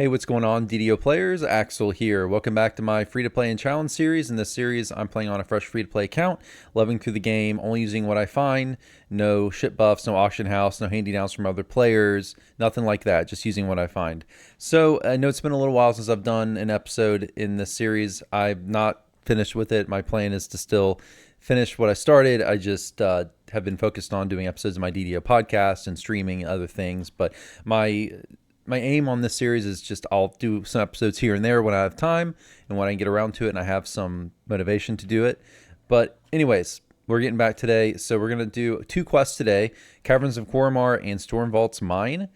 Hey, what's going on, DDO players? Axel here. Welcome back to my free-to-play and challenge series. In this series, I'm playing on a fresh free-to-play account, loving through the game, only using what I find. No shit buffs, no auction house, no handy downs from other players, nothing like that, just using what I find. So, I know it's been a little while since I've done an episode in this series. I'm not finished with it. My plan is to still finish what I started. I just have been focused on doing episodes of my DDO podcast and streaming other things, but my aim on this series is just I'll do some episodes here and there when I have time and when I get around to it and I have some motivation to do it. But anyways, we're getting back today. So we're going to do 2 quests today, Caverns of Korromar and Stromvauld's Mine.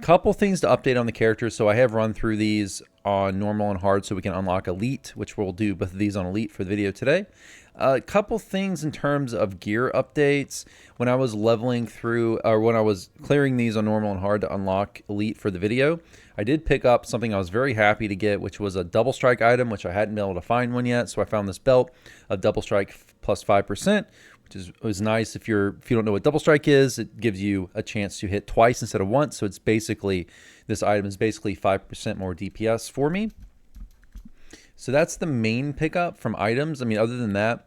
Couple things to update on the characters. So I have run through these on normal and hard so we can unlock elite, which we'll do both of these on elite for the video today. A couple things in terms of gear updates. When I was leveling through, or when I was clearing these on normal and hard to unlock elite for the video, I did pick up something I was very happy to get, which was a double strike item, which I hadn't been able to find one yet. So I found this belt of double strike plus 5%, which was nice. If you don't know what double strike is, it gives you a chance to hit twice instead of once. So it's basically, this item is basically 5% more DPS for me. So that's the main pickup from items. I mean, other than that,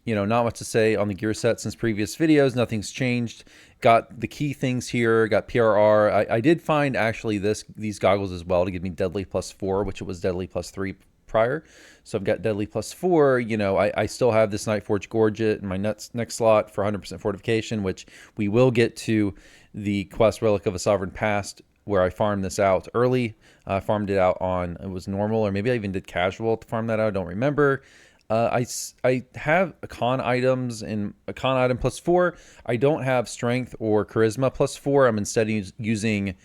you know, not much to say on the gear set since previous videos. Nothing's changed. Got the key things here. Got PRR. I did find actually these goggles as well to give me deadly plus 4, which it was deadly plus 3 prior. So I've got deadly plus 4. You know, I still have this Nightforge Gorget in my next slot for 100% fortification, which we will get to the quest Relic of a Sovereign Past, where I farmed this out early. I farmed it out on, it was normal, or maybe I even did casual to farm that out. I don't remember. I have con items and a con item plus 4. I don't have strength or charisma plus 4. I'm instead using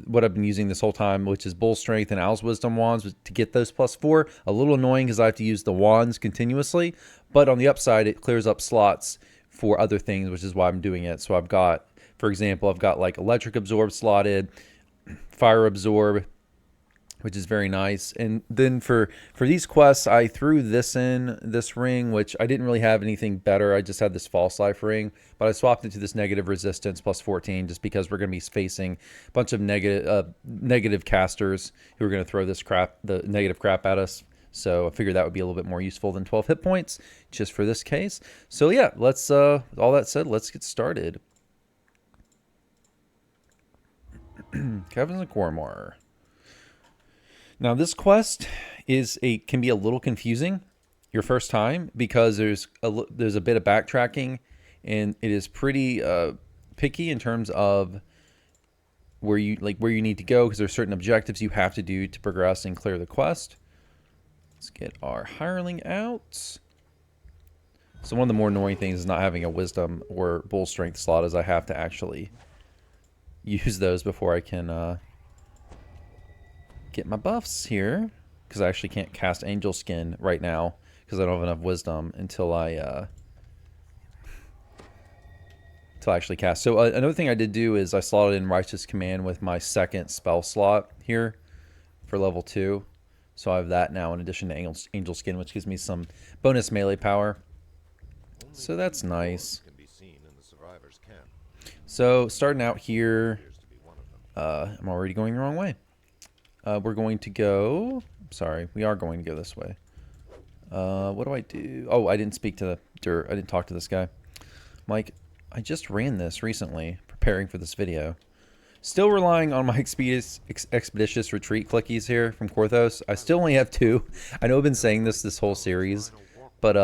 what I've been using this whole time, which is bull strength and owl's wisdom wands to get those plus 4. A little annoying because I have to use the wands continuously, but on the upside, it clears up slots for other things, which is why I'm doing it. So I've got, for example, I've got like electric absorb slotted, fire absorb, which is very nice. And then for these quests, I threw this ring, which I didn't really have anything better. I just had this false life ring, but I swapped it to this negative resistance plus 14 just because we're going to be facing a bunch of negative casters who are going to throw the negative crap at us. So I figured that would be a little bit more useful than 12 hit points just for this case. So yeah, let's, with all that said, let's get started. Caverns of Korromar. Now this quest can be a little confusing your first time because there's a bit of backtracking and it is pretty picky in terms of where you need to go because there's certain objectives you have to do to progress and clear the quest. Let's get our hireling out. So one of the more annoying things is not having a wisdom or bull strength slot, is I have to actually use those before I can get my buffs here, because I actually can't cast Angel Skin right now because I don't have enough wisdom until I actually cast. So another thing I did do is I slotted in Righteous Command with my second spell slot here for level 2. So I have that now in addition to Angel Skin, which gives me some bonus melee power. So that's nice. So starting out here, I'm already going the wrong way. We're going to go, sorry, we are going to go this way. What do I do? Oh, I didn't speak to I didn't talk to this guy. Mike, I just ran this recently, preparing for this video. Still relying on my expeditious retreat clickies here from Korthos. I still only have 2. I know I've been saying this whole series, but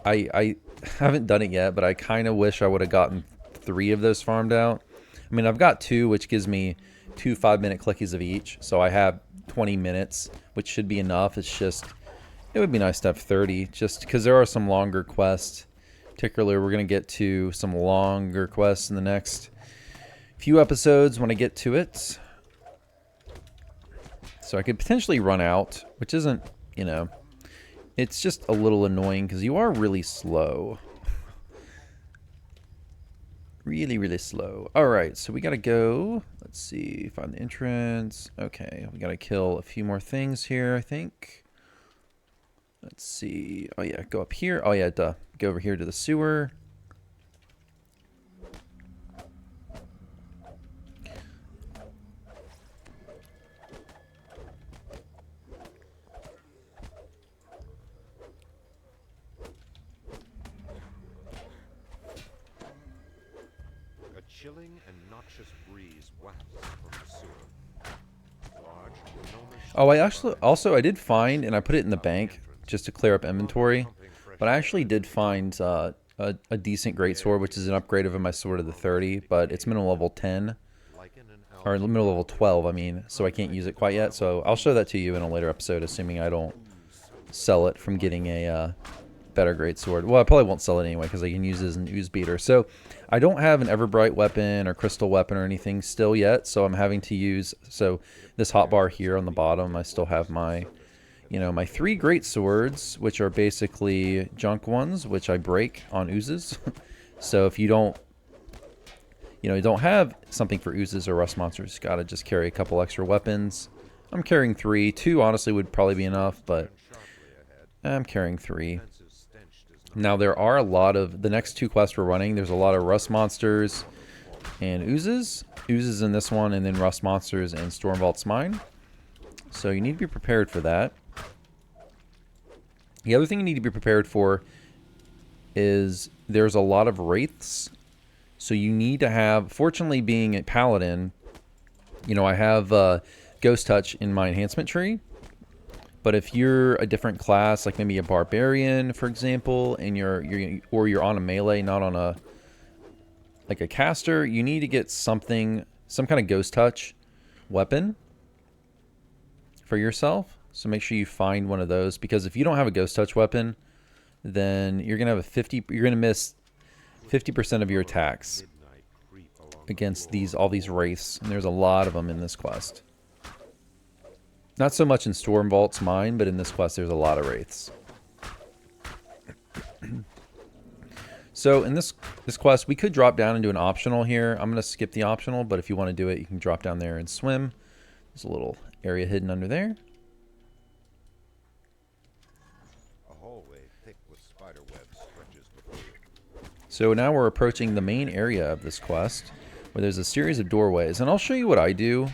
I haven't done it yet, but I kind of wish I would have gotten 3 of those farmed out. I mean, I've got 2, which gives me 2 5-minute clickies of each, so I have 20 minutes, which should be enough. It's just, it would be nice to have 30, just because there are some longer quests. Particularly, we're going to get to some longer quests in the next few episodes when I get to it. So I could potentially run out, which isn't, you know, it's just a little annoying because you are really slow. Really slow. All right, so we gotta go. Let's see, find the entrance. Okay, we gotta kill a few more things here, I think. Let's see. Oh yeah, go up here. Oh yeah, duh. Go over here to the sewer. chilling and noxious breeze wafts from the sewer. Large, gnomish Oh, I did find, and I put it in the bank just to clear up inventory, but I actually did find a decent greatsword, which is an upgrade of my sword to the 30, but it's minimum level 10, or minimum level 12, I mean, so I can't use it quite yet. So I'll show that to you in a later episode, assuming I don't sell it from getting a better greatsword. Well, I probably won't sell it anyway because I can use it as an ooze beater. So I don't have an Everbright weapon or crystal weapon or anything still yet, so I'm having to use, so this hotbar here on the bottom, I still have my, you know, my 3 great swords, which are basically junk ones, which I break on oozes. So if you don't, you know, you don't have something for oozes or rust monsters, you gotta just carry a couple extra weapons. I'm carrying 3. 2 honestly would probably be enough, but I'm carrying 3. Now there are a lot of, the next 2 quests we're running, there's a lot of rust monsters and oozes. Oozes in this one, and then rust monsters and Stromvauld's mine. So you need to be prepared for that. The other thing you need to be prepared for is there's a lot of wraiths. So you need to have, fortunately being a paladin, you know, I have Ghost Touch in my enhancement tree. But if you're a different class, like maybe a barbarian, for example, and you're on a melee, not on a like a caster, you need to get something, some kind of Ghost Touch weapon for yourself. So make sure you find one of those, because if you don't have a Ghost Touch weapon, then you're gonna have you're gonna miss 50% of your attacks against all these wraiths, and there's a lot of them in this quest. Not so much in Stromvauld's mine, but in this quest there's a lot of wraiths. So in this quest, we could drop down and do an optional here. I'm going to skip the optional, but if you want to do it, you can drop down there and swim. There's a little area hidden under there. A hallway thick with spider webs stretches before you. So now we're approaching the main area of this quest, where there's a series of doorways, and I'll show you what I do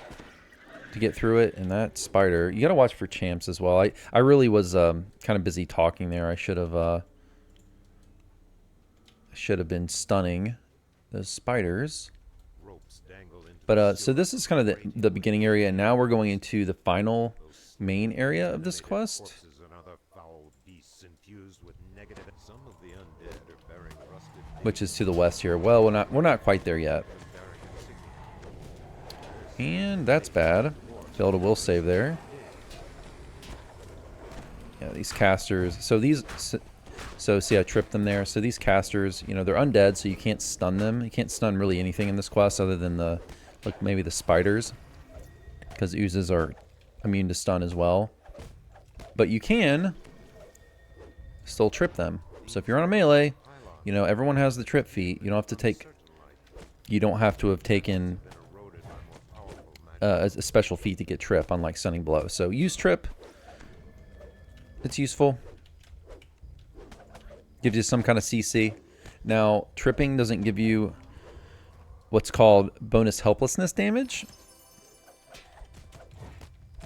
to get through it. And that spider, you gotta watch for champs as well. I really was kind of busy talking there. I should have been stunning those spiders. But so this is kind of the beginning area, and now we're going into the final main area of this quest, which is to the west here. Well, we're not quite there yet, and that's bad. Failed a will save there. Yeah, these casters. So see, I tripped them there. So these casters, you know, they're undead, so you can't stun them. You can't stun really anything in this quest other than like maybe the spiders, because oozes are immune to stun as well. But you can still trip them. So if you're on a melee, you know, everyone has the trip feat. You don't have to have taken a special feat to get trip, unlike stunning blow. So use trip. It's useful. Gives you some kind of CC. Now, tripping doesn't give you what's called bonus helplessness damage.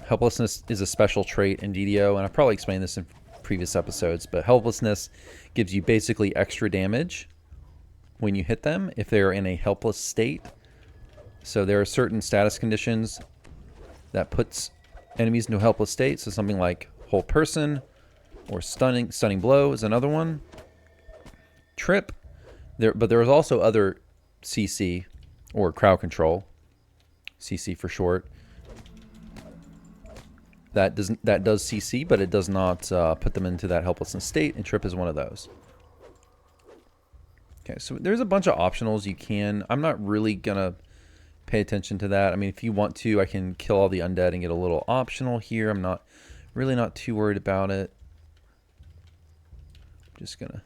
Helplessness is a special trait in DDO, and I've probably explained this in previous episodes, but helplessness gives you basically extra damage when you hit them if they're in a helpless state. So there are certain status conditions that puts enemies into a helpless state. So something like hold person or stunning blow is another one. Trip, but there is also other CC or crowd control, CC for short. That does CC, but it does not put them into that helplessness state, and trip is one of those. Okay, so there's a bunch of optionals you can. I'm not really gonna pay attention to that. I mean, if you want to, I can kill all the undead and get a little optional here. I'm really not too worried about it. I'm just gonna.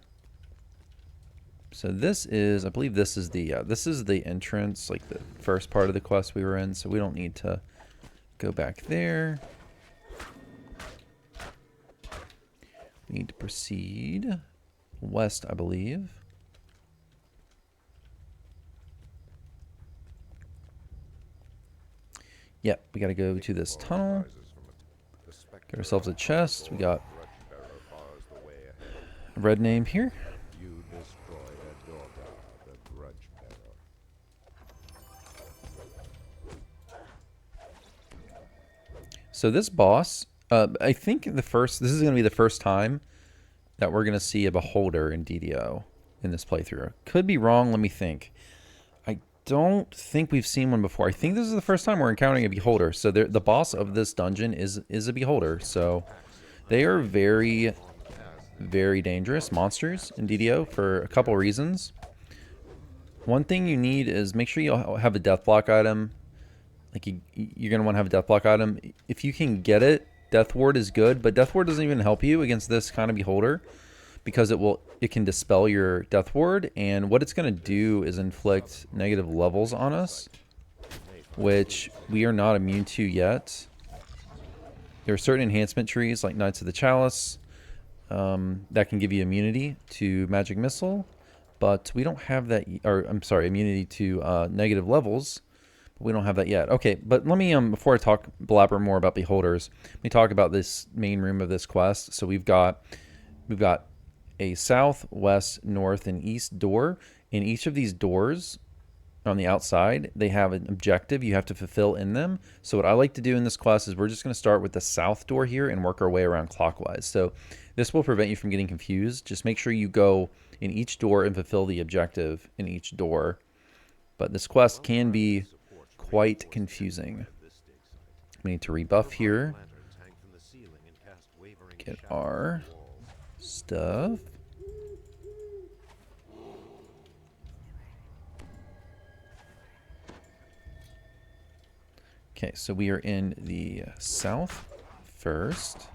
So this is, I believe this is the entrance, like the first part of the quest we were in. So we don't need to go back there. We need to proceed west, I believe. Yep, we got to go to this tunnel. Get ourselves a chest. We got a red name here. So this boss, I think this is going to be the first time that we're going to see a beholder in DDO in this playthrough. Could be wrong, let me think. I don't think we've seen one before. I think this is the first time we're encountering a beholder. So the boss of this dungeon is a beholder. So they are very, very dangerous monsters in DDO for a couple reasons. One thing you need is make sure you have a death block item. Like you're going to want to have a death block item. If you can get it, Death Ward is good, but Death Ward doesn't even help you against this kind of beholder because it can dispel your Death Ward, and what it's going to do is inflict negative levels on us, which we are not immune to yet. There are certain enhancement trees like Knights of the Chalice that can give you immunity to Magic Missile, but we don't have that, or I'm sorry, immunity to negative levels. We don't have that yet. Okay, but let me, before I blabber more about beholders, let me talk about this main room of this quest. So we've got a south, west, north, and east door. In each of these doors on the outside, they have an objective you have to fulfill in them. So what I like to do in this quest is we're just going to start with the south door here and work our way around clockwise. So this will prevent you from getting confused. Just make sure you go in each door and fulfill the objective in each door. But this quest can be quite confusing. We need to rebuff here. Get our stuff. Okay, so we are in the south first.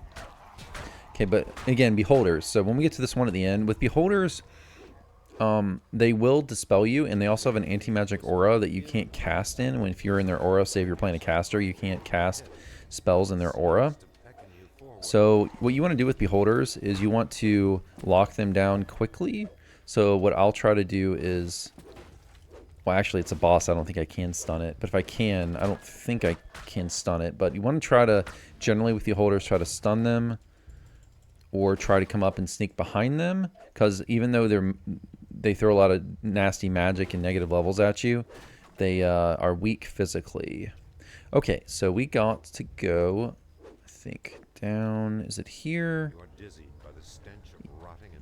Okay, but again, beholders. So when we get to this one at the end, with beholders, they will dispel you, and they also have an anti-magic aura that you can't cast in. If you're in their aura, say if you're playing a caster, you can't cast spells in their aura. So what you want to do with beholders is you want to lock them down quickly. So what I'll try to do is, well, actually it's a boss, I don't think I can stun it, but if I can, I don't think I can stun it. But you want to try to, generally with beholders, try to stun them or try to come up and sneak behind them, because even though they throw a lot of nasty magic and negative levels at you, they are weak physically. Okay, so we got to go, I think, down. Is it here?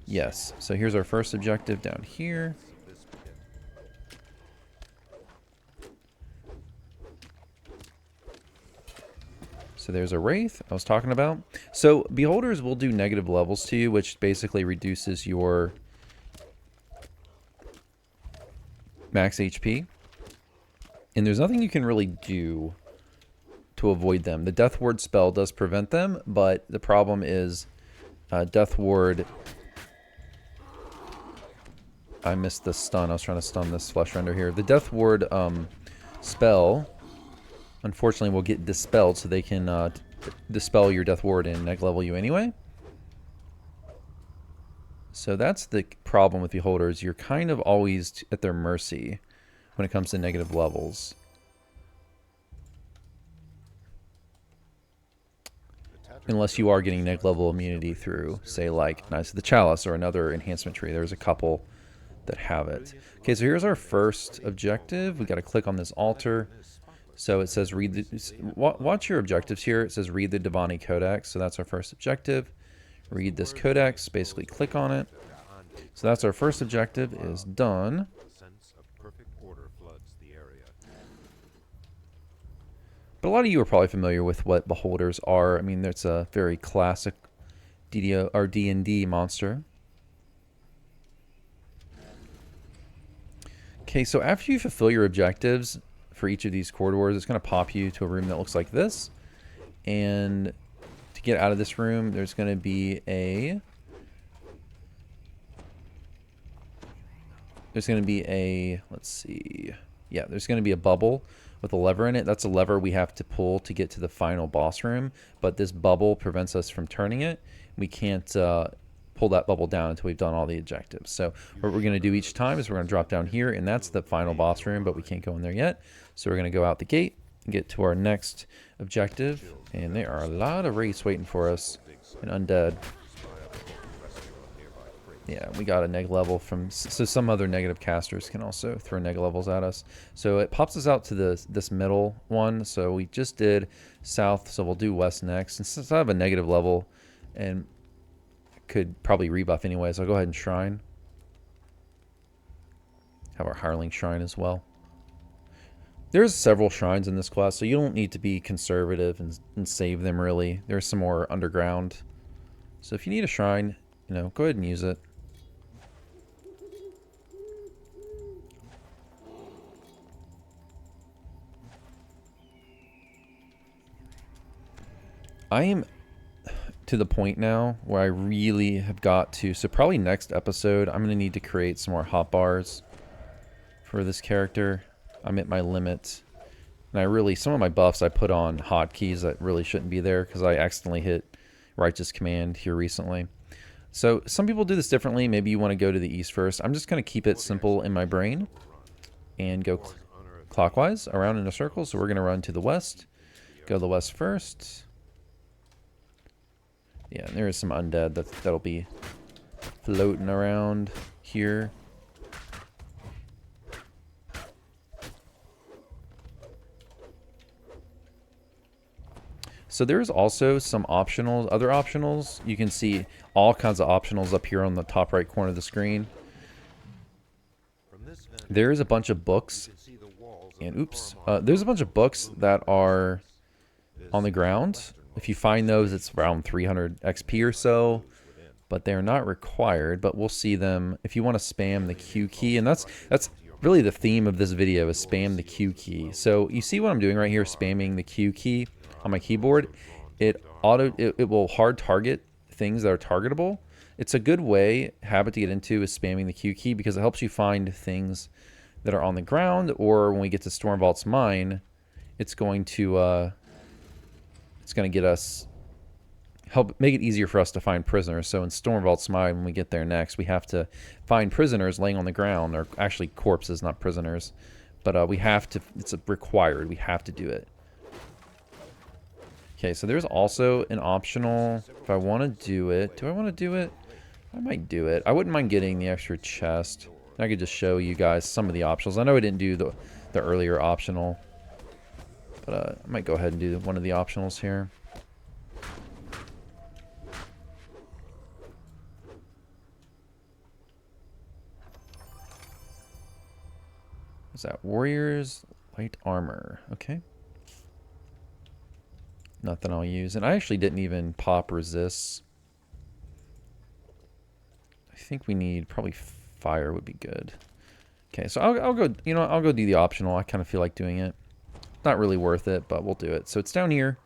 Yes. So here's our first objective down here. So there's a Wraith I was talking about. So beholders will do negative levels to you, which basically reduces your max HP. And there's nothing you can really do to avoid them. The Death Ward spell does prevent them, but the problem is Death Ward... I missed the stun. I was trying to stun this Flesh Render here. The Death Ward spell, unfortunately, will get dispelled, so they can dispel your Death Ward and neg level you anyway. So that's the problem with beholders. You're kind of always at their mercy when it comes to negative levels. Unless you are getting neg level immunity through, say, like Knights of the Chalice or another enhancement tree. There's a couple that have it. Okay, so here's our first objective. We got to click on this altar. So it says read the... Watch your objectives here. It says read the Divani Codex. So that's our first objective. Read this codex. Basically click on it. So that's our first objective is done. But a lot of you are probably familiar with what beholders are. I mean, it's a very classic DDO or D&D monster. Okay, so after you fulfill your objectives for each of these corridors, it's going to pop you to a room that looks like this. And to get out of this room, there's going to be a... There's going to be a... Let's see... Yeah, there's going to be a bubble with a lever in it. That's a lever we have to pull to get to the final boss room. But this bubble prevents us from turning it. We can't pull that bubble down until we've done all the objectives. So what we're going to do each time is we're going to drop down here, and that's the final boss room, but we can't go in there yet. So we're going to go out the gate and get to our next objective. And there are a lot of wraiths waiting for us and undead. Yeah, we got a neg level from, so some other negative casters can also throw neg levels at us. So it pops us out to this middle one. So we just did south, so we'll do west next. And since I have a negative level and could probably rebuff anyway, so I'll go ahead and shrine. Have our hireling shrine as well. There's several shrines in this class, so you don't need to be conservative and save them really. There's some more underground. So if you need a shrine, you know, go ahead and use it. I am to the point now where I really have got to, so probably next episode, I'm going to need to create some more hotbars for this character. I'm at my limit. And I really, some of my buffs I put on hotkeys that really shouldn't be there because I accidentally hit Righteous Command here recently. So some people do this differently. Maybe you want to go to the east first. I'm just going to keep it simple in my brain and go clockwise around in a circle. So we're going to run to the west. Go to the west first. Yeah, and there is some undead that'll be floating around here. So there's also some optionals, other optionals. You can see all kinds of optionals up here on the top right corner of the screen. There is a bunch of books, and oops, there's a bunch of books that are on the ground. If you find those, it's around 300 XP or so, but they're not required, but we'll see them if you want to spam the Q key, and that's really the theme of this video is spam the Q key. So you see what I'm doing right here, spamming the Q key on my keyboard. It will hard target things that are targetable. It's a good habit to get into is spamming the Q key because it helps you find things that are on the ground, or when we get to Stromvauld's mine, it's going to get us, make it easier for us to find prisoners. So in Stromvault's mine, when we get there next, we have to find prisoners laying on the ground, or actually corpses, not prisoners. But we have to, it's required, we have to do it. Okay, so there's also an optional, if I want to do it, do I want to do it? I might do it. I wouldn't mind getting the extra chest. I could just show you guys some of the optionals. I know I didn't do the earlier optional, but I might go ahead and do one of the optionals here. What's that? Warriors light armor. Okay. Nothing I'll use. And I actually didn't even pop resists. I think we need probably fire would be good. Okay, so I'll go, you know, I'll go do the optional. I kind of feel like doing it. Not really worth it, but we'll do it. So it's down here.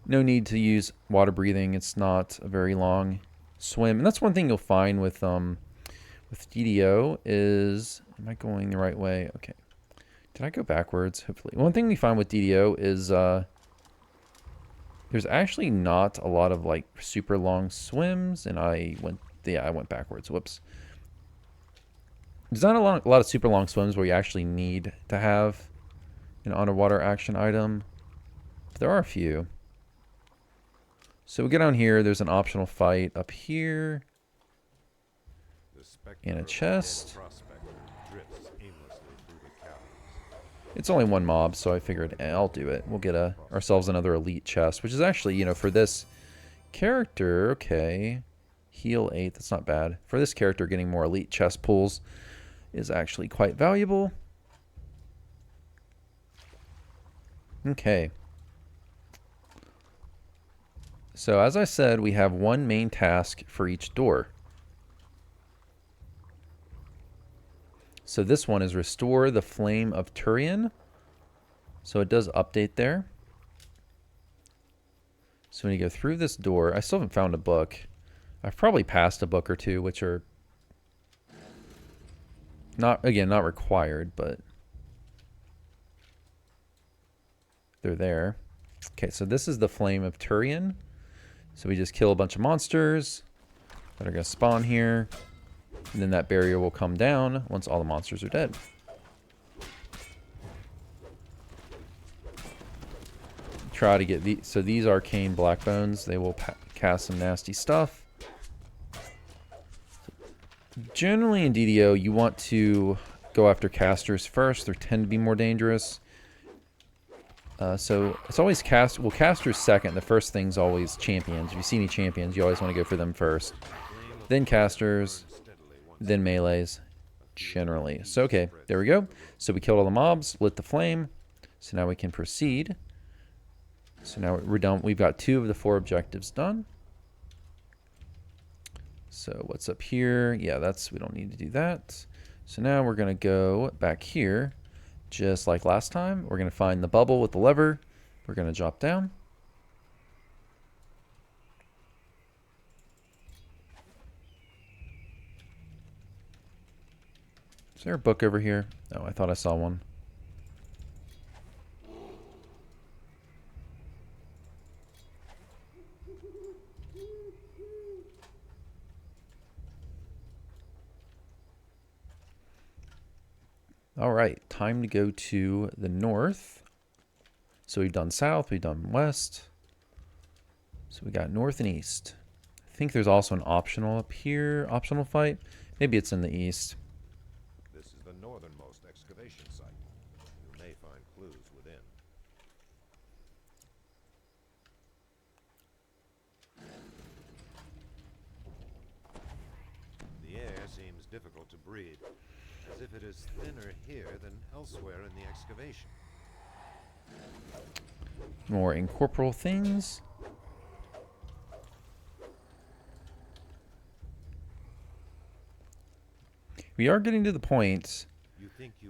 No need to use water breathing. It's not a very long swim. And that's one thing you'll find with DDO is, am I going the right way? Okay. Did I go backwards? Hopefully. One thing we find with DDO is there's actually not a lot of like super long swims, and I went backwards. Whoops. There's not a lot of super long swims where you actually need to have an underwater action item, but there are a few. So we get down here, there's an optional fight up here, and a chest. It's only one mob, so I figured I'll do it. We'll get ourselves another elite chest, which is actually, you know, for this character, okay, heal 8, that's not bad. For this character, getting more elite chest pulls is actually quite valuable. Okay. So as I said, we have one main task for each door. So this one is restore the flame of Turian. So it does update there. So when you go through this door, I still haven't found a book. I've probably passed a book or two, which are not required, but they're there. Okay, so this is the flame of Turian. So we just kill a bunch of monsters that are going to spawn here. And then that barrier will come down once all the monsters are dead. Try to get these. So these arcane black bones, they will cast some nasty stuff. So Generally in DDO, you want to go after casters first. They tend to be more dangerous. So it's always casters second. The first thing's always champions. If you see any champions, you always want to go for them first. Then casters, then melees, generally. So, okay, there we go. So we killed all the mobs, lit the flame. So now we can proceed. So now we're done. We've got 2 of the 4 objectives done. So what's up here? Yeah, we don't need to do that. So now we're going to go back here. Just like last time, we're going to find the bubble with the lever. We're going to drop down. Is there a book over here? Oh, I thought I saw one. All right, time to go to the north. So we've done south, we've done west. So we got north and east. I think there's also an optional up here, optional fight. Maybe it's in the east. This is the northernmost excavation site. You may find clues within. The air seems difficult to breathe, as if it is thinner here than elsewhere in the excavation. More incorporeal things. We are getting to the point,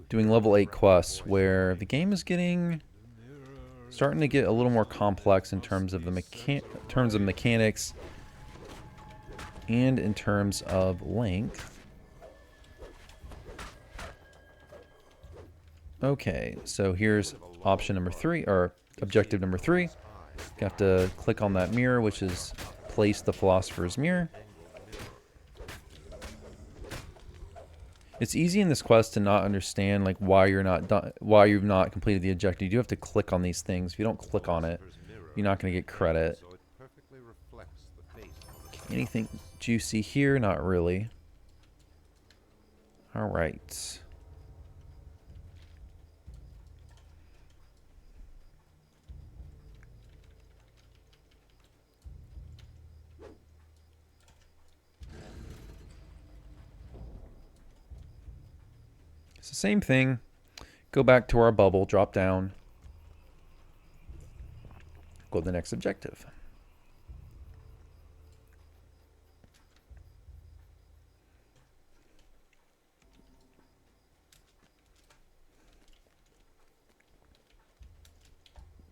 doing level 8 quests, where the game is starting to get a little more complex in terms of the mechanics and in terms of length. Okay, so here's option number 3, or objective number 3. You have to click on that mirror, which is place the Philosopher's Mirror. It's easy in this quest to not understand like why you've not completed the objective. You do have to click on these things. If you don't click on it, you're not going to get credit. Anything juicy here? Not really. All right. It's the same thing. Go back to our bubble, drop down. Go to the next objective.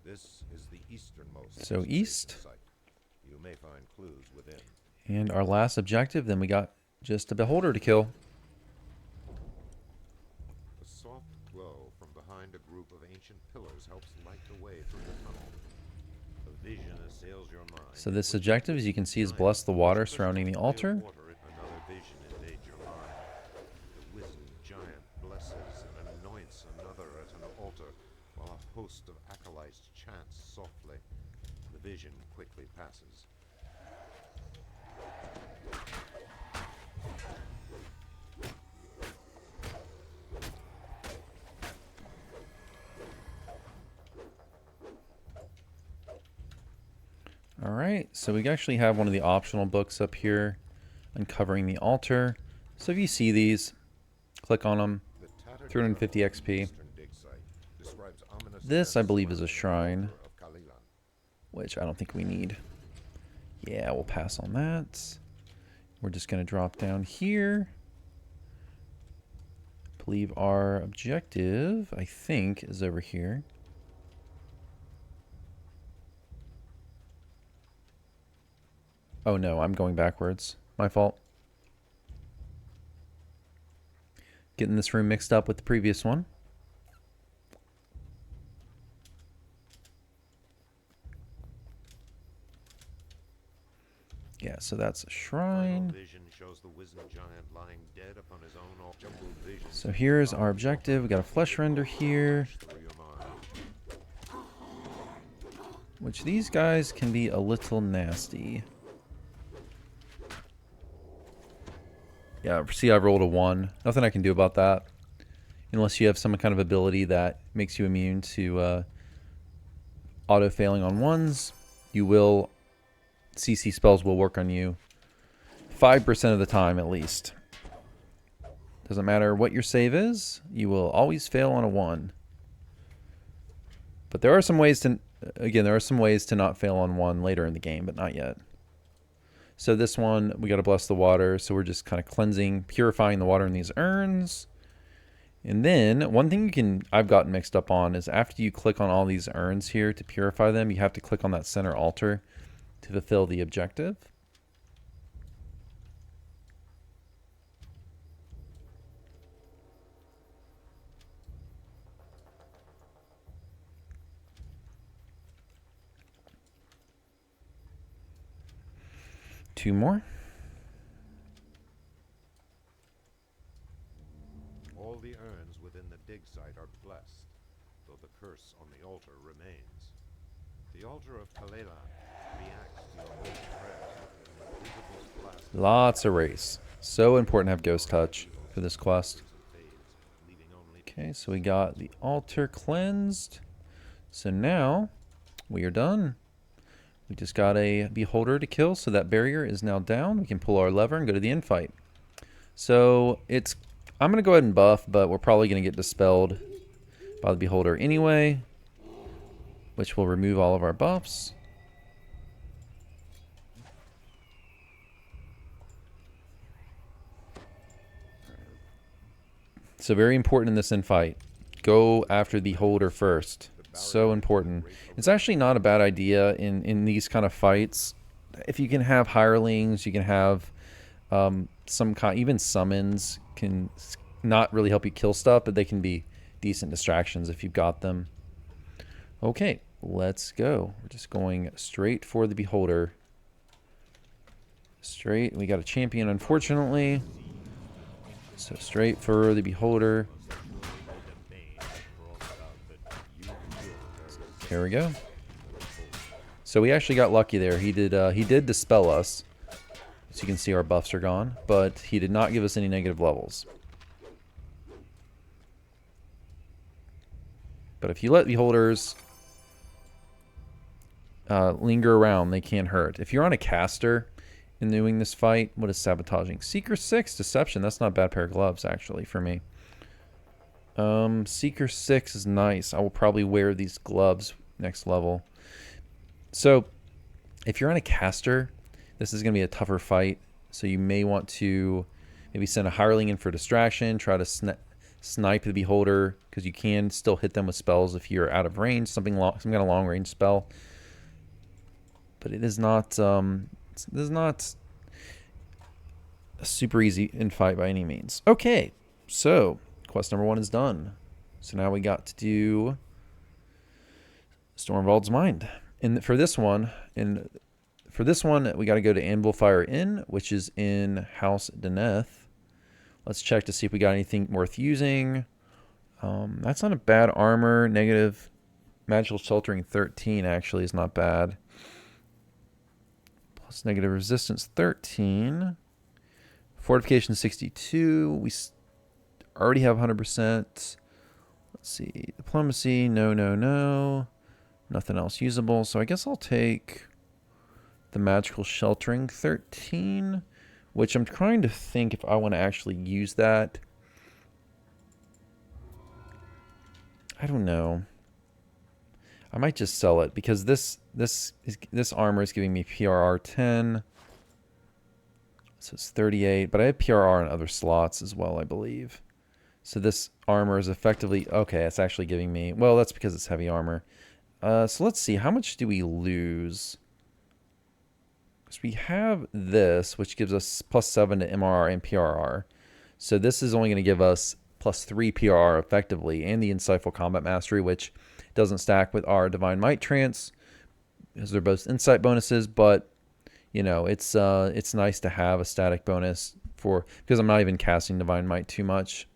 This is the easternmost. So east. Site. You may find clues within. And our last objective, then we got just a beholder to kill. A soft glow from behind a group of ancient pillars helps light the way through the tunnel. A vision assails your mind. So this objective, as you can see, is bless the water surrounding the altar. Another vision invades your mind. The wizened giant blesses and anoints another at an altar, while a host of acolytes chants softly. The vision quickly passes. All right, so we actually have one of the optional books up here, Uncovering the Altar. So if you see these, click on them, 350 XP. This, I believe, is a shrine, which I don't think we need. Yeah, we'll pass on that. We're just going to drop down here. I believe our objective, I think, is over here. Oh no, I'm going backwards. My fault. Getting this room mixed up with the previous one. Yeah, so that's a shrine. So here's our objective. We got a flesh render here. Which these guys can be a little nasty. Yeah, see, I rolled a 1. Nothing I can do about that. Unless you have some kind of ability that makes you immune to auto-failing on 1s. You will... CC spells will work on you 5% of the time at least. Doesn't matter what your save is, you will always fail on a 1. But there are some ways to... Again, there are some ways to not fail on 1 later in the game, but not yet. So this one, we got to bless the water. So we're just kind of cleansing, purifying the water in these urns. And then one thing I've gotten mixed up on is after you click on all these urns here to purify them, you have to click on that center altar to fulfill the objective. Two more. All the urns within the dig site are blessed, though the curse on the altar remains. The altar of Kalela reacts to your holy prayers with an invisible blast. Lots of race. So important to have Ghost Touch for this quest. Okay, so we got the altar cleansed. So now we are done. We just got a beholder to kill, so that barrier is now down. We can pull our lever and go to the infight. So I'm going to go ahead and buff, but we're probably going to get dispelled by the beholder anyway, which will remove all of our buffs. So very important in this infight. Go after the beholder first. So important. It's actually not a bad idea in these kind of fights. If you can have hirelings, you can have some kind, even summons can not really help you kill stuff, but they can be decent distractions if you've got them. Okay, let's go. We're just going straight for the beholder. Straight. We got a champion, unfortunately. So straight for the beholder. There we go. So we actually got lucky there. He did dispel us. So you can see our buffs are gone, but he did not give us any negative levels. But if you let beholders linger around, they can't hurt. If you're on a caster in doing this fight, what is sabotaging? Seeker 6, Deception. That's not a bad pair of gloves, actually, for me. Seeker 6 is nice. I will probably wear these gloves next level. So if you're on a caster, this is going to be a tougher fight. So you may want to maybe send a hireling in for distraction, try to snipe the beholder, because you can still hit them with spells if you're out of range, some kind of long range spell. But it is not a super easy infight by any means. Okay, so quest number 1 is done. So now we got to do Stromvauld's Mind. And for this one, we got to go to Anvilfire Inn, which is in House Deneth. Let's check to see if we got anything worth using. That's not a bad armor. Negative magical sheltering 13 actually is not bad. Plus negative resistance 13. Fortification 62. We already have 100%. Let's see. Diplomacy. No. Nothing else usable. So I guess I'll take the magical sheltering 13, which I'm trying to think if I want to actually use that. I don't know. I might just sell it because this armor is giving me PRR 10. So it's 38, but I have PRR in other slots as well, I believe. So this armor is effectively, okay, it's actually giving me, well, that's because it's heavy armor. So let's see, how much do we lose? Because we have this, which gives us +7 to MRR and PRR. So this is only going to give us +3 PRR effectively, and the Insightful Combat Mastery, which doesn't stack with our Divine Might Trance, because they're both insight bonuses, but you know, it's nice to have a static bonus because I'm not even casting Divine Might too much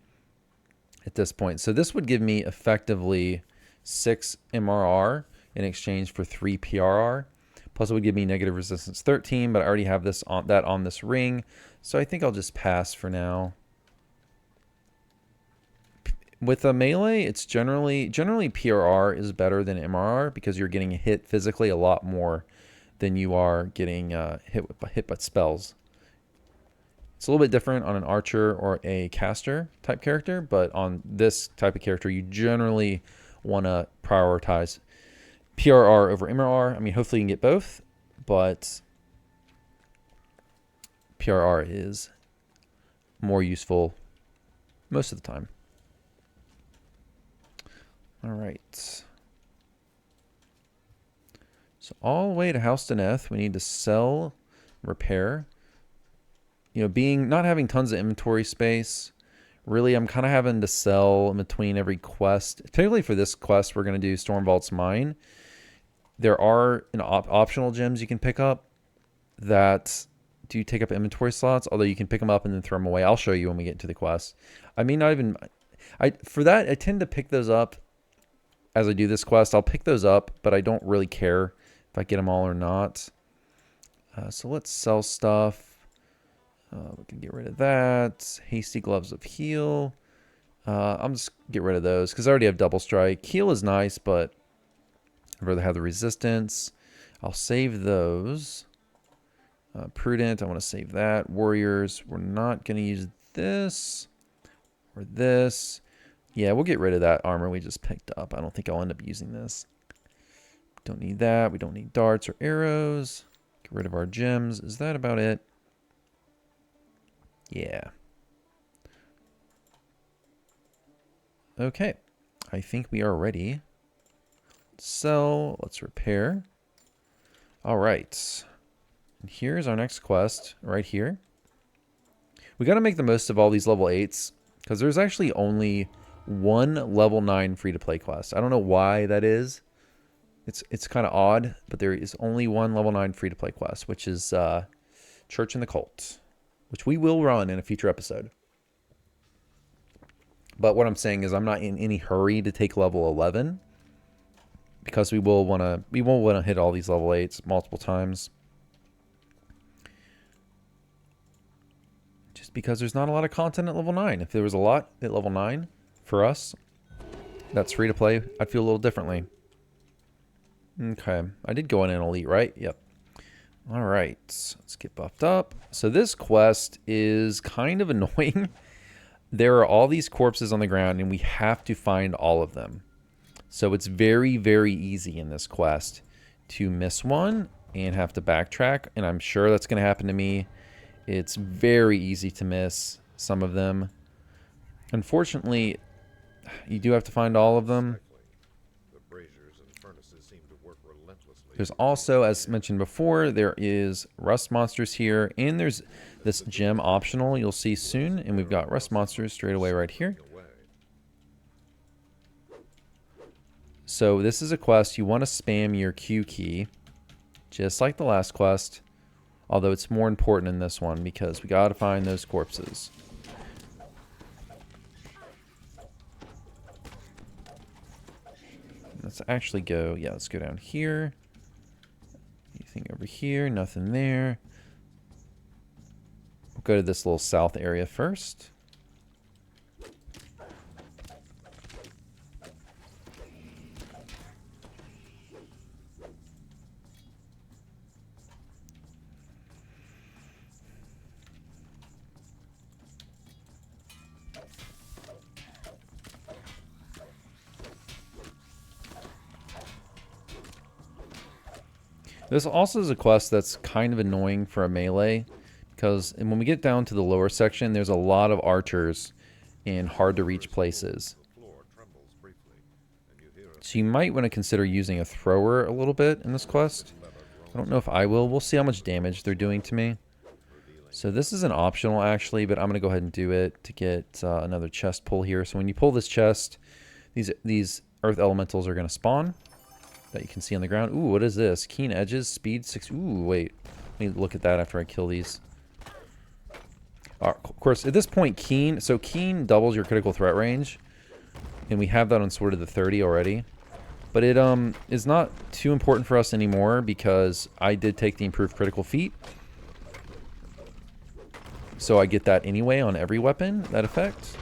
at this point. So this would give me effectively 6 MRR in exchange for 3 PRR. Plus, it would give me negative resistance 13, but I already have that on this ring, so I think I'll just pass for now. With a melee, it's generally PRR is better than MRR because you're getting hit physically a lot more than you are getting hit by spells. It's a little bit different on an archer or a caster type character, but on this type of character, you generally want to prioritize PRR over MRR. I mean, hopefully you can get both, but PRR is more useful most of the time. All right. So all the way to House Deneth, we need to sell, repair. You know, not having tons of inventory space, really I'm kind of having to sell in between every quest. Particularly for this quest, we're going to do Stromvauld's Mine. There are optional gems you can pick up that do take up inventory slots, although you can pick them up and then throw them away. I'll show you when we get into the quest. I mean, for that, I tend to pick those up as I do this quest. I'll pick those up, but I don't really care if I get them all or not. So let's sell stuff. We can get rid of that. Hasty Gloves of Heal. I'm just get rid of those because I already have Double Strike. Heal is nice, but I'd rather have the resistance. I'll save those. Prudent, I want to save that. Warriors, we're not going to use this or this. Yeah, we'll get rid of that armor we just picked up. I don't think I'll end up using this. Don't need that. We don't need darts or arrows. Get rid of our gems. Is that about it? Yeah. Okay. I think we are ready. Sell. Let's repair. All right. And here's our next quest right here. We got to make the most of all these level 8s because there's actually only one level 9 free-to-play quest. I don't know why that is. It's kind of odd, but there is only one level 9 free-to-play quest, which is Church in the Cult, which we will run in a future episode. But what I'm saying is I'm not in any hurry to take level 11 because we won't want to hit all these level 8s multiple times. Just because there's not a lot of content at level 9. If there was a lot at level 9 for us, that's free to play, I'd feel a little differently. Okay, I did go in an elite, right? Yep. All right, let's get buffed up. So this quest is kind of annoying. There are all these corpses on the ground, and we have to find all of them. So it's very, very easy in this quest to miss one and have to backtrack, and I'm sure that's going to happen to me. It's very easy to miss some of them. Unfortunately, you do have to find all of them. There's also, as mentioned before, there is rust monsters here, and there's this gem optional you'll see soon, and we've got rust monsters straight away right here. So this is a quest. You want to spam your Q key, just like the last quest, although it's more important in this one because we got to find those corpses. Let's actually go, yeah, let's go down here. Anything over here? Nothing there. We'll go to this little south area first. This also is a quest that's kind of annoying for a melee because when we get down to the lower section, there's a lot of archers in hard to reach places. So you might want to consider using a thrower a little bit in this quest. I don't know if I will. We'll see how much damage they're doing to me. So this is an optional actually, but I'm going to go ahead and do it to get another chest pull here. So when you pull this chest, these earth elementals are going to spawn. That you can see on the ground. Ooh, what is this? Keen edges, speed 6. Ooh, wait. Let me look at that after I kill these. Of course, at this point, Keen doubles your critical threat range. And we have that on Sword of the 30 already. But it is not too important for us anymore because I did take the improved critical feat. So I get that anyway on every weapon, that effect.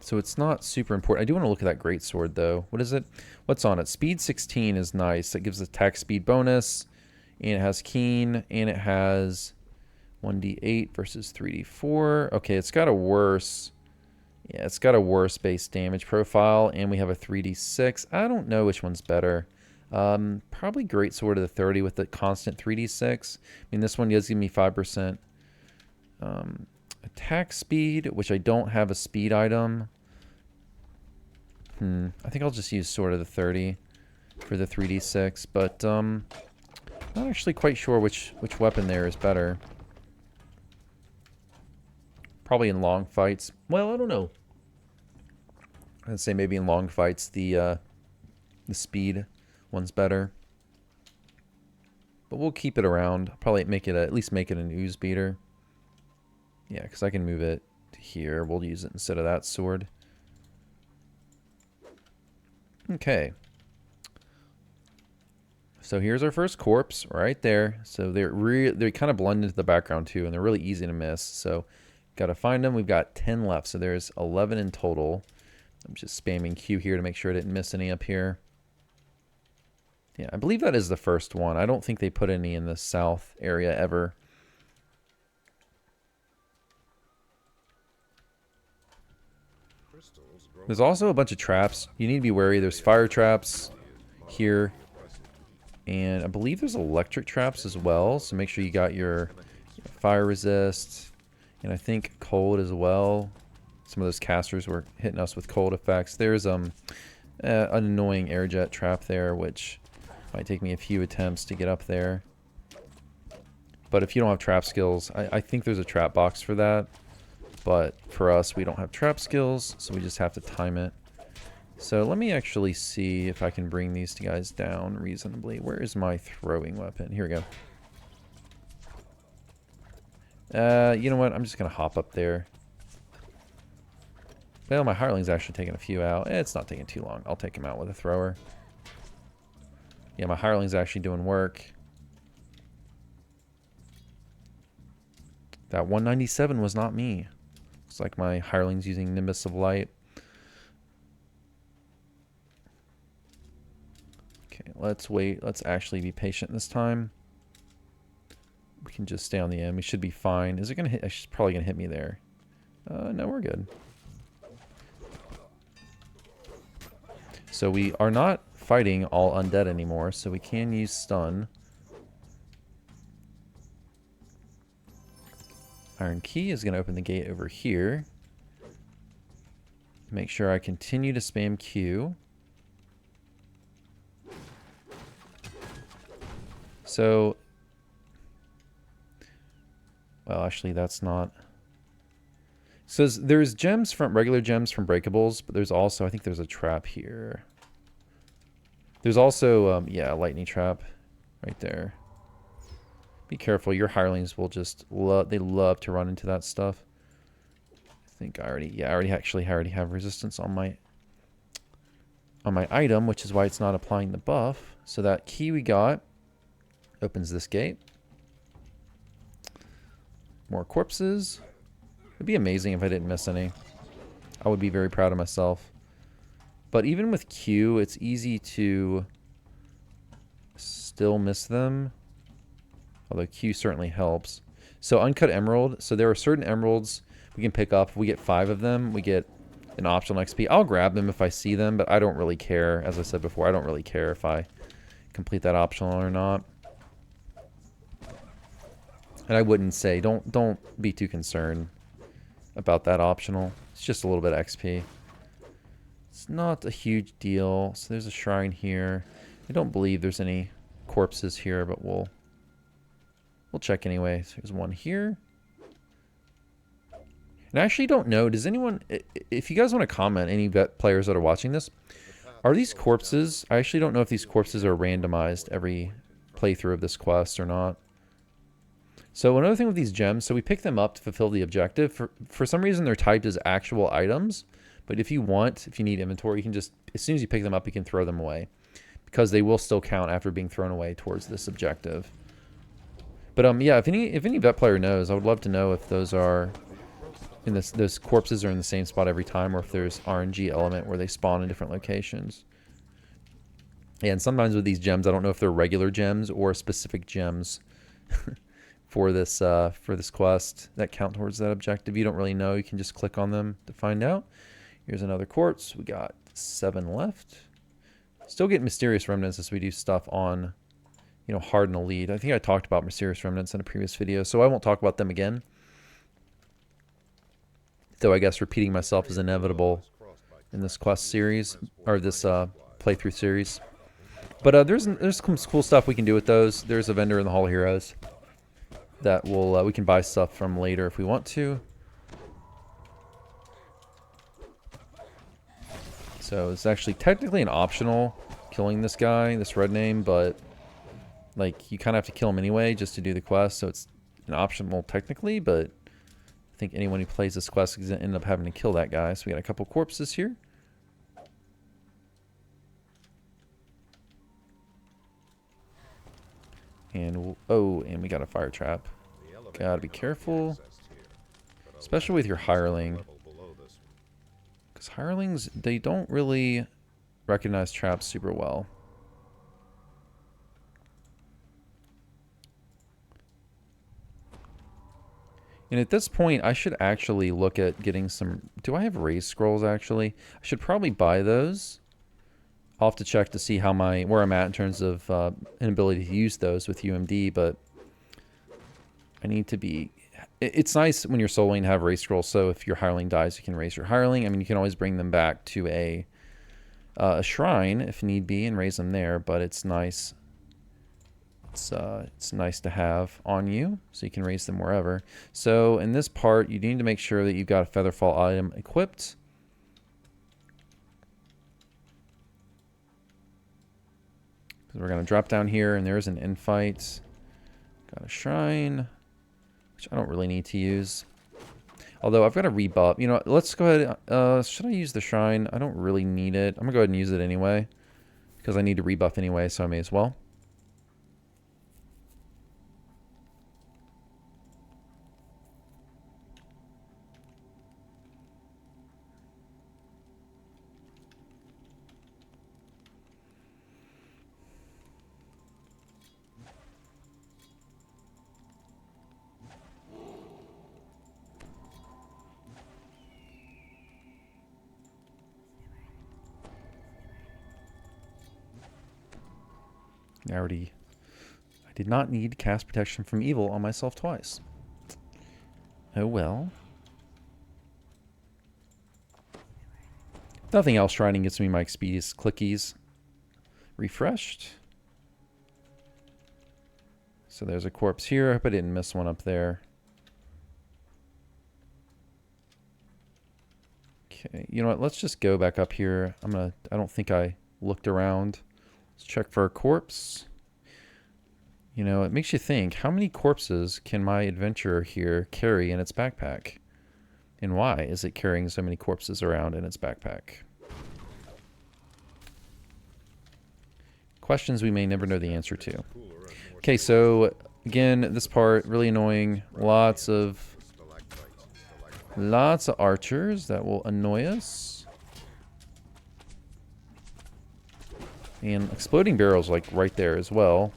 So it's not super important. I do want to look at that greatsword though. What is it? What's on it? Speed 16 is nice. That gives attack speed bonus. And it has keen. And it has 1d8 versus 3d4. Okay, it's got a worse... Yeah, it's got a worse base damage profile. And we have a 3d6. I don't know which one's better. Probably greatsword of the 30 with the constant 3d6. I mean, this one does give me 5% attack speed, which I don't have a speed item. I think I'll just use sword of the 30 for the 3d6, but not actually quite sure which weapon there is better. Probably in long fights. Well, I don't know. I'd say maybe in long fights the speed one's better. But we'll keep it around. Probably make it at least make it an ooze beater. Yeah, because I can move it to here. We'll use it instead of that sword. Okay. So here's our first corpse right there. So they kind of blend into the background too, and they're really easy to miss. So got to find them. We've got 10 left, so there's 11 in total. I'm just spamming Q here to make sure I didn't miss any up here. Yeah, I believe that is the first one. I don't think they put any in the south area ever. There's also a bunch of traps. You need to be wary. There's fire traps here. And I believe there's electric traps as well. So make sure you got your fire resist. And I think cold as well. Some of those casters were hitting us with cold effects. There's an annoying air jet trap there, which might take me a few attempts to get up there. But if you don't have trap skills, I think there's a trap box for that. But for us, we don't have trap skills, so we just have to time it. So let me actually see if I can bring these guys down reasonably. Where is my throwing weapon? Here we go. You know what? I'm just going to hop up there. Well, my hireling's actually taking a few out. It's not taking too long. I'll take him out with a thrower. Yeah, my hireling's actually doing work. That 197 was not me. Looks like my hireling's using Nimbus of Light. Okay, let's wait. Let's actually be patient this time. We can just stay on the end. We should be fine. Is it going to hit? It's probably going to hit me there. No, we're good. So we are not fighting all undead anymore, so we can use stun. Iron Key is going to open the gate over here. Make sure I continue to spam Q. So, well, actually, that's not. So there's gems from regular gems from breakables, but there's also, I think there's a trap here. There's also, yeah, a lightning trap right there. Be careful. Your hirelings will just they love to run into that stuff. I think I already have resistance on my item, which is why it's not applying the buff. So that key we got opens this gate. More corpses. It'd be amazing if I didn't miss any. I would be very proud of myself. But even with Q, it's easy to still miss them. Although Q certainly helps. So uncut emerald. So there are certain emeralds we can pick up. If we get 5 of them, we get an optional XP. I'll grab them if I see them, but I don't really care. As I said before, I don't really care if I complete that optional or not. And I wouldn't say, don't be too concerned about that optional. It's just a little bit of XP. It's not a huge deal. So there's a shrine here. I don't believe there's any corpses here, but we'll check anyway. So there's one here. And I actually don't know. Does anyone, if you guys want to comment, any vet players that are watching this, are these corpses, I actually don't know if these corpses are randomized every playthrough of this quest or not. So another thing with these gems, so we pick them up to fulfill the objective. For some reason, they're typed as actual items, But if you need inventory, you can just, as soon as you pick them up, you can throw them away, because they will still count after being thrown away towards this objective. But yeah, if any vet player knows, I would love to know if those are those corpses are in the same spot every time, or if there's RNG element where they spawn in different locations. And sometimes with these gems, I don't know if they're regular gems or specific gems for this quest that count towards that objective. You don't really know. You can just click on them to find out. Here's another quartz. We got 7 left. Still get mysterious remnants as we do stuff on, you know, harden a lead. I think I talked about mysterious remnants in a previous video, so I won't talk about them again. Though I guess repeating myself is inevitable in this quest series, or this playthrough series. But there's some cool stuff we can do with those. There's a vendor in the Hall of Heroes that will we can buy stuff from later if we want to. So it's actually technically an optional killing this guy, this red name, but like you kind of have to kill him anyway just to do the quest. So it's an optional technically, but I think anyone who plays this quest is going to end up having to kill that guy. So we got a couple corpses here. And and we got a fire trap. Gotta be careful, especially with your hireling, because hirelings, they don't really recognize traps super well. And at this point, I should actually look at getting some... Do I have raise scrolls, actually? I should probably buy those. I'll have to check to see how where I'm at in terms of inability to use those with UMD, but I need to be... It's nice when you're soloing to have raise scrolls, so if your hireling dies, you can raise your hireling. I mean, you can always bring them back to a shrine if need be and raise them there, but it's nice... It's nice to have on you, so you can raise them wherever. So in this part, you need to make sure that you've got a Featherfall item equipped. Because we're going to drop down here, and there's an infight. Got a shrine, which I don't really need to use. Although I've got a rebuff. You know, let's go ahead. Should I use the shrine? I don't really need it. I'm going to go ahead and use it anyway, because I need to rebuff anyway, so I may as well. I did not need to cast protection from evil on myself twice. Oh well. Nothing else shrining gets me my expedious clickies refreshed. So there's a corpse here. I hope I didn't miss one up there. Okay, you know what? Let's just go back up here. I don't think I looked around. Let's check for a corpse. You know, it makes you think, how many corpses can my adventurer here carry in its backpack? And why is it carrying so many corpses around in its backpack? Questions we may never know the answer to. Okay, so again, this part, really annoying. Lots of archers that will annoy us. And exploding barrels like right there as well.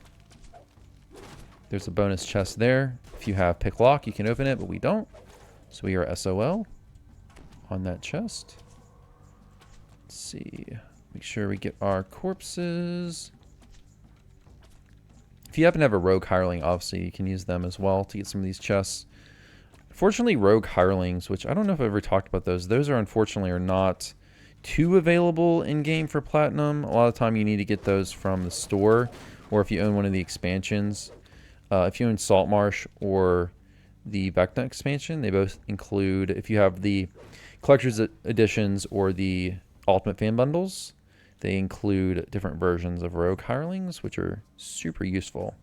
There's a bonus chest there. If you have pick lock, you can open it, but we don't. So we are SOL on that chest. Let's see. Make sure we get our corpses. If you happen to have a rogue hireling, obviously you can use them as well to get some of these chests. Fortunately, rogue hirelings, which I don't know if I've ever talked about those are unfortunately not too available in game for platinum. A lot of the time you need to get those from the store, or if you own one of the expansions. If you own Saltmarsh or the Vecna expansion, they both include, if you have the collector's editions or the ultimate fan bundles, they include different versions of rogue hirelings, which are super useful.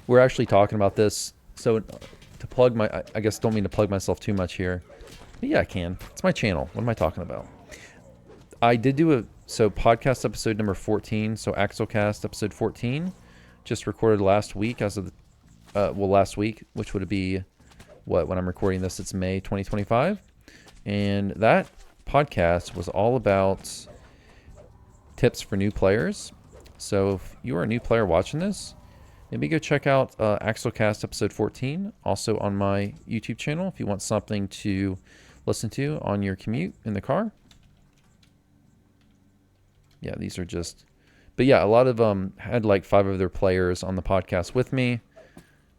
We're actually talking about this, so to plug I guess don't mean to plug myself too much here, But yeah, I can. It's my channel. What am I talking about? I did do podcast episode number 14. So Axel cast episode 14. Just recorded last week as of last week, which would be when I'm recording this, it's May 2025. And that podcast was all about tips for new players. So if you are a new player watching this, maybe go check out Axelcast episode 14, also on my YouTube channel if you want something to listen to on your commute in the car. Yeah, these are just... But yeah, a lot of them had like 5 of their players on the podcast with me.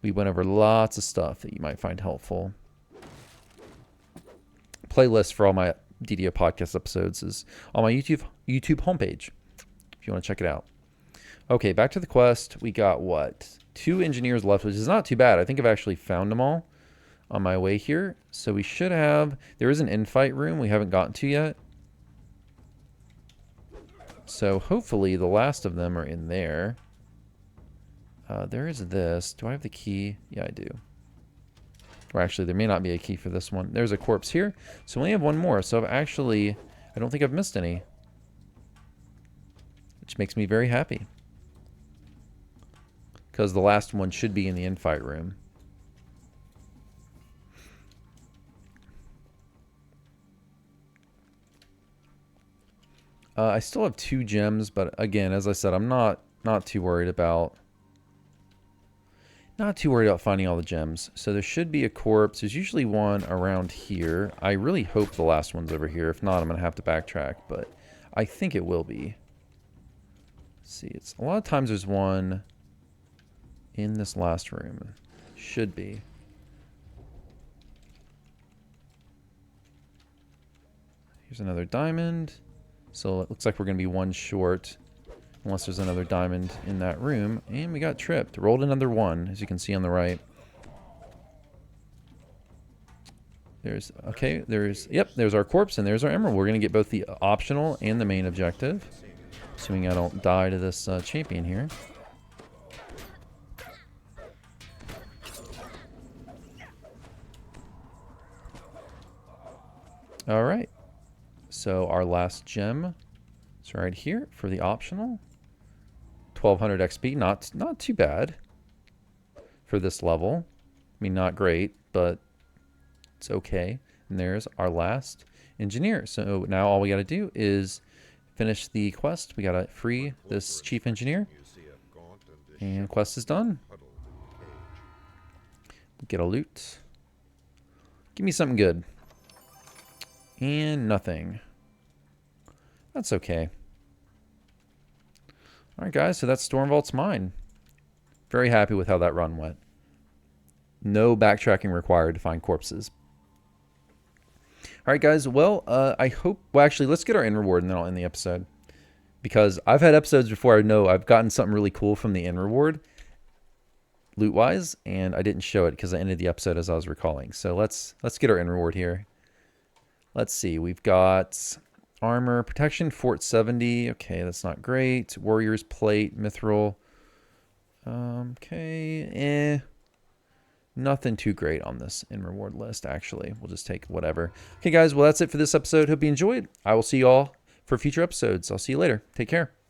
We went over lots of stuff that you might find helpful. Playlist for all my DDO podcast episodes is on my YouTube homepage if you want to check it out. Okay, back to the quest. We got what? 2 engineers left, which is not too bad. I think I've actually found them all on my way here. So we should have... There is an infight room we haven't gotten to yet. So hopefully the last of them are in there. There is this. Do I have the key? Yeah, I do. Or actually, there may not be a key for this one. There's a corpse here. So we only have one more. So I don't think I've missed any. Which makes me very happy. Because the last one should be in the infight room. I still have 2 gems, but again, as I said, I'm not too worried about... Not too worried about finding all the gems. So there should be a corpse. There's usually one around here. I really hope the last one's over here. If not, I'm going to have to backtrack, but I think it will be. Let's see, it's a lot of times there's one in this last room. Should be. Here's another diamond. So it looks like we're going to be 1 short. Unless there's another diamond in that room. And we got tripped. Rolled another 1, as you can see on the right. There's our corpse and there's our emerald. We're going to get both the optional and the main objective. Assuming I don't die to this champion here. Alright. So our last gem is right here for the optional. 1200 XP, not too bad for this level. I mean, not great, but it's okay. And there's our last engineer. So now all we got to do is finish the quest. We got to free this chief engineer. And quest is done. Get a loot. Give me something good. And nothing. That's okay. Alright guys, so that's Stromvault's mine. Very happy with how that run went. No backtracking required to find corpses. Alright guys, well, I hope... Well, actually, let's get our end reward and then I'll end the episode. Because I've had episodes before I know I've gotten something really cool from the end reward, loot-wise, and I didn't show it because I ended the episode as I was recalling. So let's get our end reward here. Let's see, we've got... Armor, protection, Fort 70. Okay, that's not great. Warrior's plate, mithril. Okay, nothing too great on this in reward list, actually. We'll just take whatever. Okay, guys, well, that's it for this episode. Hope you enjoyed. I will see you all for future episodes. I'll see you later. Take care.